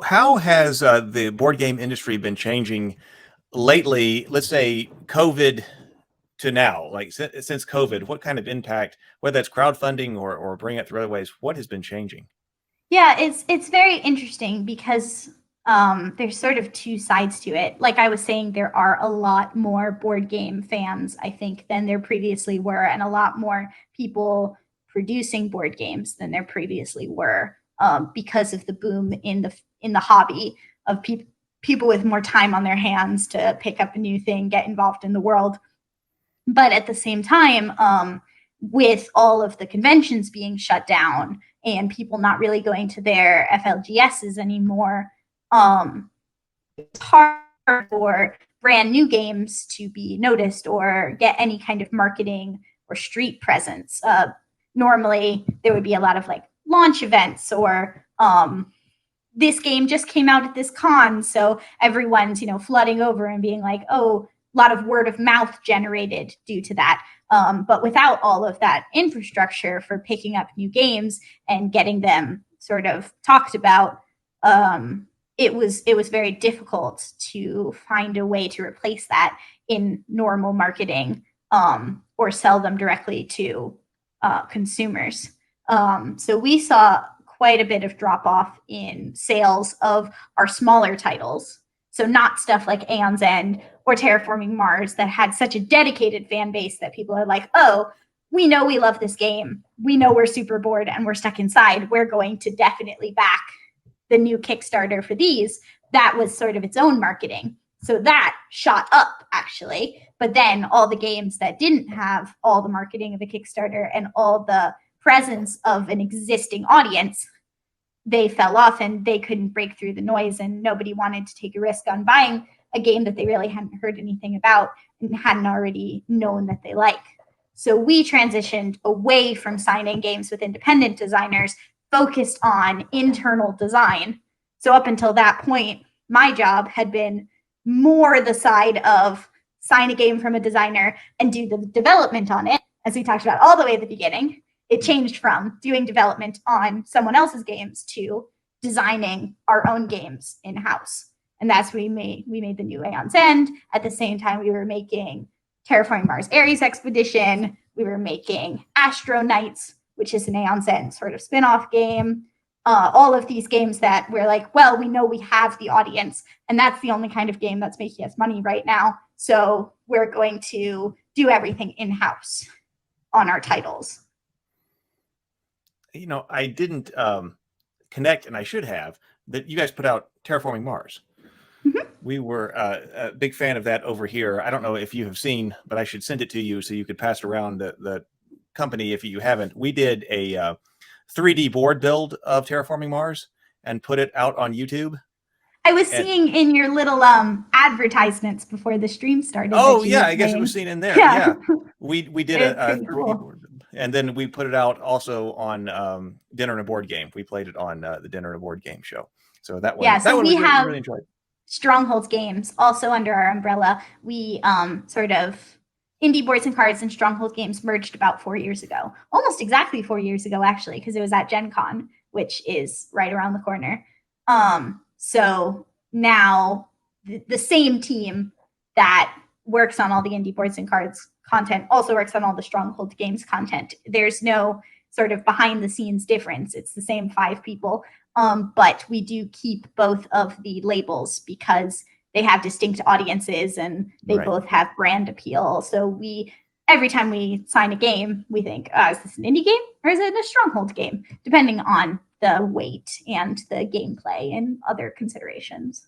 How has the board game industry been changing lately? Let's say COVID to now, like since COVID, what kind of impact, whether that's crowdfunding or bringing it through other ways, what has been changing? Yeah, it's very interesting because there's sort of two sides to it. Like I was saying, there are a lot more board game fans, I think, than there previously were, and a lot more people producing board games than there previously were, because of the boom in the hobby of people with more time on their hands to pick up a new thing, get involved in the world. But at the same time, with all of the conventions being shut down and people not really going to their FLGSs anymore, it's hard for brand new games to be noticed or get any kind of marketing or street presence. Normally, there would be a lot of like launch events or this game just came out at this con, so everyone's flooding over and being like, oh, a lot of word of mouth generated due to that. But without all of that infrastructure for picking up new games and getting them sort of talked about, it was very difficult to find a way to replace that in normal marketing, or sell them directly to consumers. So we saw quite a bit of drop off in sales of our smaller titles. So not stuff like Aeon's End or Terraforming Mars that had such a dedicated fan base that people are like, oh, we know we love this game. We know we're super bored and we're stuck inside. We're going to definitely back the new Kickstarter for these. That was sort of its own marketing. So that shot up actually. But then all the games that didn't have all the marketing of a Kickstarter and all the presence of an existing audience, they fell off and they couldn't break through the noise, and nobody wanted to take a risk on buying a game that they really hadn't heard anything about and hadn't already known that they like. So we transitioned away from signing games with independent designers, focused on internal design. So up until that point, my job had been more the side of sign a game from a designer and do the development on it, as we talked about all the way at the beginning. It changed from doing development on someone else's games to designing our own games in-house. And that's when we made the new Aeon's End. At the same time, we were making Terraforming Mars Ares Expedition. We were making Astro Knights, which is an Aeon's End sort of spin-off game. All of these games that we're like, well, we know we have the audience, and that's the only kind of game that's making us money right now. So we're going to do everything in-house on our titles. I didn't connect, and I should have, that you guys put out Terraforming Mars. Mm-hmm. We were a big fan of that over here. I don't know if you have seen, but I should send it to you so you could pass it around the company if you haven't. We did a 3D board build of Terraforming Mars and put it out on YouTube. I was seeing in your little advertisements before the stream started. Oh yeah, I guess it was seen in there. Yeah, we did a 3D cool. board, and then we put it out also on Dinner and a Board Game. We played it on the Dinner and a Board Game show. So that one, so that one we have really enjoyed. Strongholds Games also under our umbrella. We sort of Indie Boards and Cards and Stronghold Games merged about 4 years ago, almost exactly 4 years ago actually, because it was at Gen Con, which is right around the corner. So now the same team that works on all the Indie Boards and Cards content also works on all the Stronghold Games content. There's no sort of behind the scenes difference. It's the same 5 people. But we do keep both of the labels because they have distinct audiences and they both have brand appeal. So every time we sign a game, we think, is this an indie game or is it a Stronghold game? Depending on the weight and the gameplay and other considerations.